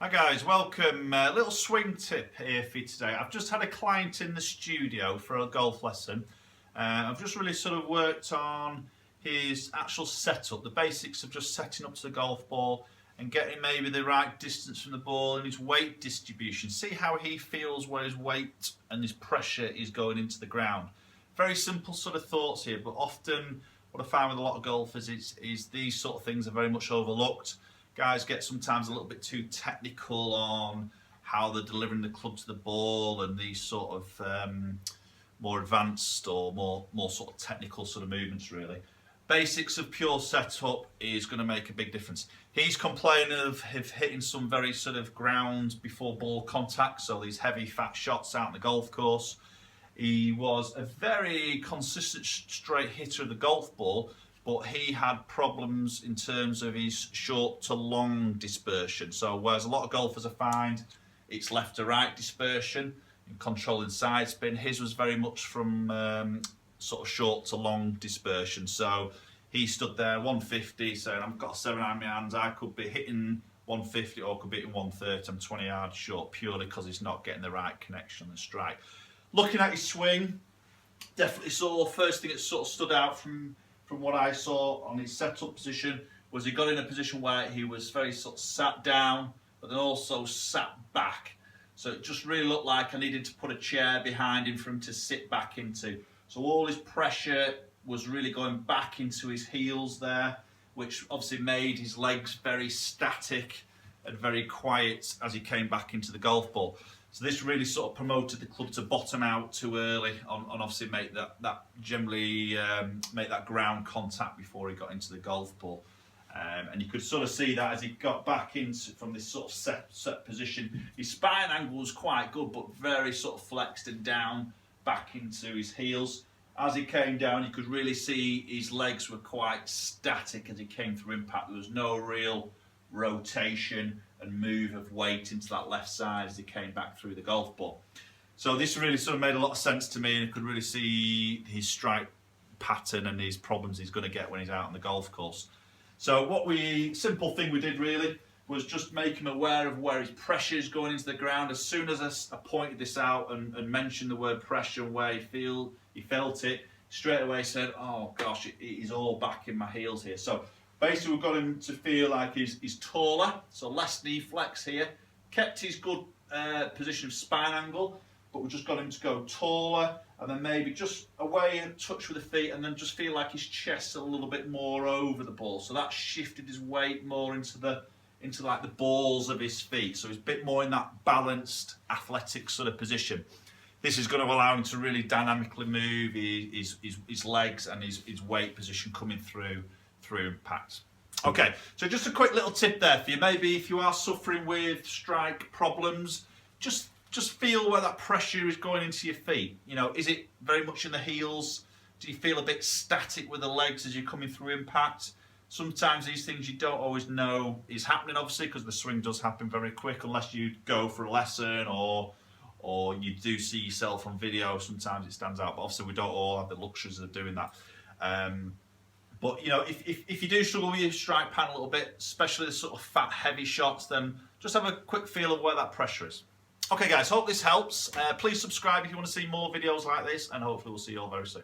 Hi guys, welcome. Little swing tip here for you today. I've just had a client in the studio for a golf lesson. I've just really sort of worked on his actual setup, the basics of just setting up to the golf ball and getting maybe the right distance from the ball and his weight distribution. See how he feels where his weight and his pressure is going into the ground. Very simple sort of thoughts here, but often what I find with a lot of golfers is these sort of things are very much overlooked. Guys get sometimes a little bit too technical on how they're delivering the club to the ball and these sort of more advanced or more sort of technical sort of movements really. Basics of pure setup is going to make a big difference. He's complaining of hitting some very sort of ground before ball contact, so these heavy fat shots out on the golf course. He was a very consistent straight hitter of the golf ball, but he had problems in terms of his short to long dispersion. So whereas a lot of golfers I find it's left to right dispersion and controlling side spin, his was very much from sort of short to long dispersion. So he stood there 150 saying, I've got a 7-iron in my hands, I could be hitting 150 or could be hitting 130, I'm 20 yards short purely because he's not getting the right connection and strike. Looking at his swing, definitely saw first thing that sort of stood out from what I saw on his setup position was he got in a position where he was very sort of sat down, but then also sat back. So it just really looked like I needed to put a chair behind him for him to sit back into. So all his pressure was really going back into his heels there, which obviously made his legs very static and very quiet as he came back into the golf ball. So this really sort of promoted the club to bottom out too early and obviously make that generally make that ground contact before he got into the golf ball. And you could sort of see that as he got back into from this sort of set position. His spine angle was quite good, but very sort of flexed and down back into his heels. As he came down, you could really see his legs were quite static as he came through impact. There was no real rotation and move of weight into that left side as he came back through the golf ball. So this really sort of made a lot of sense to me, and I could really see his strike pattern and his problems he's going to get when he's out on the golf course. So simple thing we did really was just make him aware of where his pressure is going into the ground. As soon as I pointed this out and mentioned the word pressure and where he felt it, straight away said, oh gosh, it is all back in my heels here. So basically we've got him to feel like he's taller, so less knee flex here, kept his good position of spine angle, but we've just got him to go taller and then maybe just away and touch with the feet and then just feel like his chest's a little bit more over the ball. So that shifted his weight more into like the balls of his feet. So he's a bit more in that balanced athletic sort of position. This is going to allow him to really dynamically move his legs and his weight position coming through impact. Okay, so just a quick little tip there for you. Maybe if you are suffering with strike problems, just feel where that pressure is going into your feet. You know, is it very much in the heels? Do you feel a bit static with the legs as you're coming through impact? Sometimes these things you don't always know is happening, obviously, because the swing does happen very quick unless you go for a lesson or you do see yourself on video. Sometimes it stands out, but obviously we don't all have the luxuries of doing that. But you know, if you do struggle with your strike pan a little bit, especially the sort of fat, heavy shots, then just have a quick feel of where that pressure is. Okay guys, hope this helps. Please subscribe if you want to see more videos like this, and hopefully we'll see you all very soon.